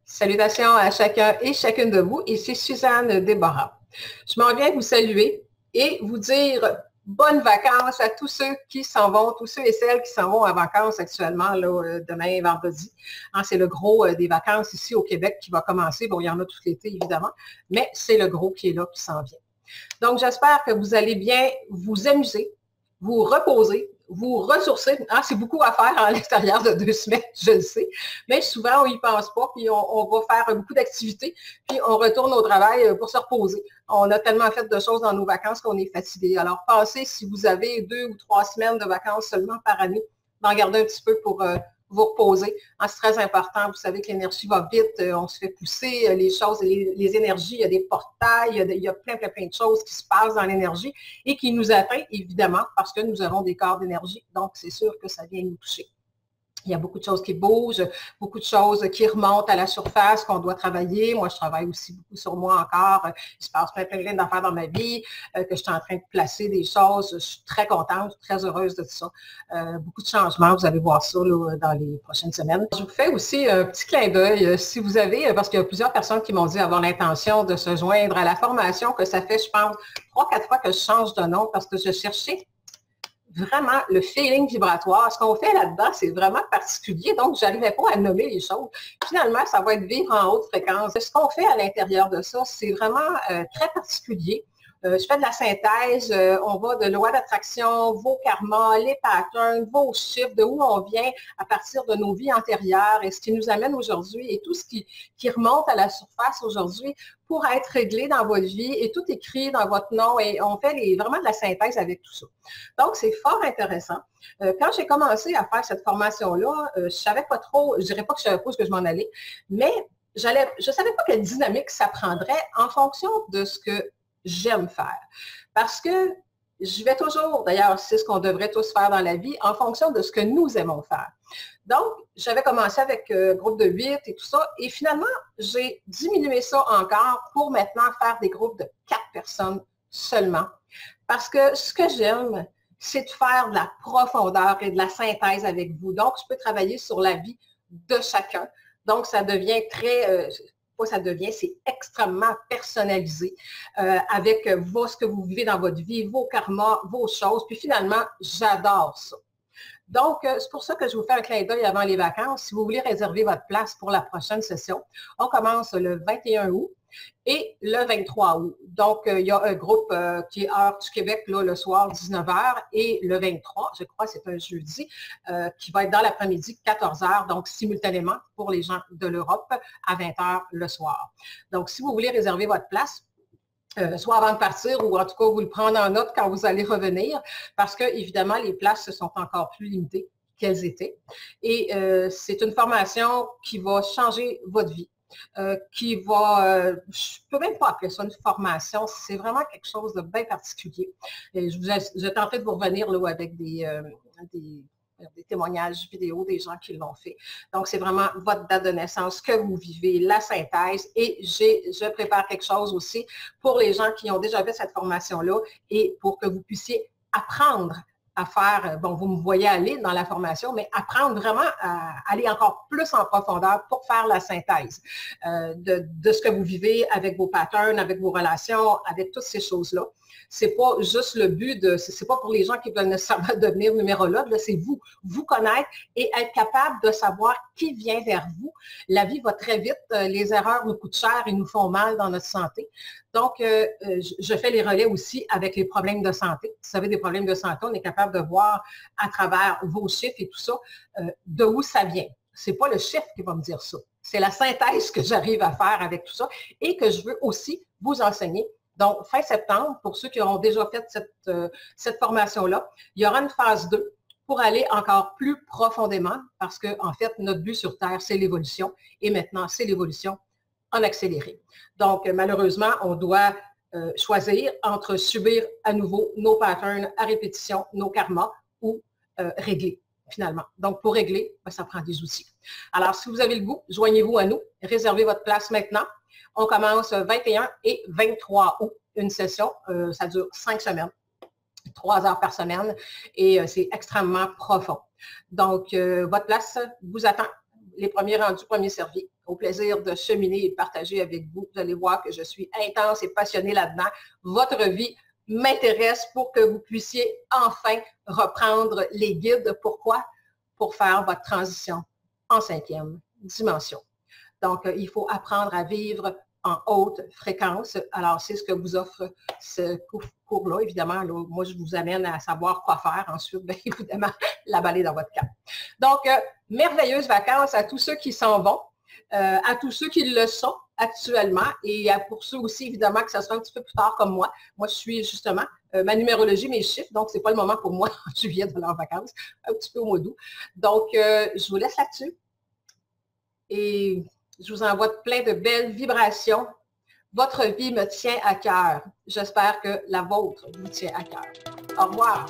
Salutations à chacun et chacune de vous. Ici Suzanne Déborah. Je m'en viens vous saluer et vous dire bonnes vacances à tous ceux qui s'en vont, tous ceux et celles qui s'en vont en vacances actuellement, là, demain, vendredi. C'est le gros des vacances ici au Québec qui va commencer. Bon, il y en a tout l'été, évidemment, mais c'est le gros qui est là, qui s'en vient. Donc, j'espère que vous allez bien vous amuser, vous reposer, vous ressourcer. C'est beaucoup à faire à l'extérieur de 2 semaines, je le sais, mais souvent, on n'y pense pas, puis on va faire beaucoup d'activités, puis on retourne au travail pour se reposer. On a tellement fait de choses dans nos vacances qu'on est fatigué. Alors, pensez, si vous avez 2 ou 3 semaines de vacances seulement par année, d'en garder un petit peu pour vous reposer. C'est très important. Vous savez que l'énergie va vite, on se fait pousser, les choses, les énergies, il y a des portails, il y a plein de choses qui se passent dans l'énergie et qui nous atteignent, évidemment, parce que nous avons des corps d'énergie. Donc, c'est sûr que ça vient nous toucher. Il y a beaucoup de choses qui bougent, beaucoup de choses qui remontent à la surface qu'on doit travailler. Moi, je travaille aussi beaucoup sur moi encore. Il se passe plein d'affaires dans ma vie, que je suis en train de placer des choses. Je suis très contente, très heureuse de tout ça. Beaucoup de changements, vous allez voir ça là, dans les prochaines semaines. Je vous fais aussi un petit clin d'œil. Si vous avez, parce qu'il y a plusieurs personnes qui m'ont dit avoir l'intention de se joindre à la formation, que ça fait, je pense, 3-4 fois que je change de nom parce que je cherchais vraiment le feeling vibratoire. Ce qu'on fait là-dedans, c'est vraiment particulier, donc je n'arrivais pas à nommer les choses. Finalement, ça va être vivre en haute fréquence. Ce qu'on fait à l'intérieur de ça, c'est vraiment très particulier. Je fais de la synthèse, on va de loi d'attraction, vos karmas, les patterns, vos chiffres, de où on vient à partir de nos vies antérieures et ce qui nous amène aujourd'hui et tout ce qui remonte à la surface aujourd'hui pour être réglé dans votre vie et tout écrit dans votre nom et on fait vraiment de la synthèse avec tout ça. Donc, c'est fort intéressant. Quand j'ai commencé à faire cette formation-là, je ne savais pas trop, je ne dirais pas que je ne savais pas où je m'en allais, mais je ne savais pas quelle dynamique ça prendrait en fonction de ce que j'aime faire. Parce que je vais toujours, d'ailleurs, c'est ce qu'on devrait tous faire dans la vie, en fonction de ce que nous aimons faire. Donc, j'avais commencé avec un groupe de 8 et tout ça, et finalement, j'ai diminué ça encore pour maintenant faire des groupes de 4 personnes seulement. Parce que ce que j'aime, c'est de faire de la profondeur et de la synthèse avec vous. Donc, je peux travailler sur la vie de chacun. Donc, ça devient très... c'est extrêmement personnalisé avec ce que vous vivez dans votre vie, vos karmas, vos choses. Puis finalement, j'adore ça. Donc, c'est pour ça que je vous fais un clin d'œil avant les vacances. Si vous voulez réserver votre place pour la prochaine session, on commence le 21 août et le 23 août. Donc, il y a un groupe qui est heure du Québec, là, le soir, 19h, et le 23, je crois, c'est un jeudi, qui va être dans l'après-midi, 14h, donc simultanément pour les gens de l'Europe, à 20h le soir. Donc, si vous voulez réserver votre place, soit avant de partir ou en tout cas vous le prendre en note quand vous allez revenir parce que évidemment les places sont encore plus limitées qu'elles étaient. Et c'est une formation qui va changer votre vie. Qui va, je ne peux même pas appeler ça une formation, c'est vraiment quelque chose de bien particulier. Et je tenterai de vous revenir là, avec des témoignages vidéo des gens qui l'ont fait. Donc, c'est vraiment votre date de naissance, que vous vivez, la synthèse. Et je prépare quelque chose aussi pour les gens qui ont déjà fait cette formation-là et pour que vous puissiez apprendre à faire, bon, vous me voyez aller dans la formation, mais apprendre vraiment à aller encore plus en profondeur pour faire la synthèse de ce que vous vivez avec vos patterns, avec vos relations, avec toutes ces choses-là. C'est pas juste le but c'est pas pour les gens qui veulent nécessairement devenir numérologue, c'est vous connaître et être capable de savoir qui vient vers vous. La vie va très vite, les erreurs nous coûtent cher et nous font mal dans notre santé. Donc, je fais les relais aussi avec les problèmes de santé. Si vous avez des problèmes de santé, on est capable de voir à travers vos chiffres et tout ça, de où ça vient. Ce n'est pas le chiffre qui va me dire ça. C'est la synthèse que j'arrive à faire avec tout ça et que je veux aussi vous enseigner. Donc, fin septembre, pour ceux qui auront déjà fait cette formation-là, il y aura une phase 2 pour aller encore plus profondément parce que, en fait, notre but sur Terre, c'est l'évolution et maintenant, c'est l'évolution en accéléré. Donc, malheureusement, on doit choisir entre subir à nouveau nos patterns à répétition, nos karmas ou régler finalement. Donc, pour régler, ça prend des outils. Alors, si vous avez le goût, joignez-vous à nous, réservez votre place maintenant. On commence 21 et 23 août, une session, ça dure 5 semaines, 3 heures par semaine et c'est extrêmement profond. Donc, votre place vous attend. Les premiers rendus, premiers servis. au plaisir de cheminer et de partager avec vous. Vous allez voir que je suis intense et passionnée là-dedans. Votre vie m'intéresse pour que vous puissiez enfin reprendre les guides. Pourquoi? Pour faire votre transition en 5e dimension. Donc, il faut apprendre à vivre en haute fréquence. Alors, c'est ce que vous offre ce cours-là. Évidemment, là, moi, je vous amène à savoir quoi faire. Ensuite, bien évidemment, la baller dans votre camp. Donc, merveilleuses vacances à tous ceux qui s'en vont, à tous ceux qui le sont actuellement et pour ceux aussi, évidemment, que ça sera un petit peu plus tard comme moi. Moi, je suis justement ma numérologie, mes chiffres, donc c'est pas le moment pour moi en juillet de leurs vacances, un petit peu au mois d'août. Donc, je vous laisse là-dessus et je vous envoie plein de belles vibrations. Votre vie me tient à cœur. J'espère que la vôtre vous tient à cœur. Au revoir.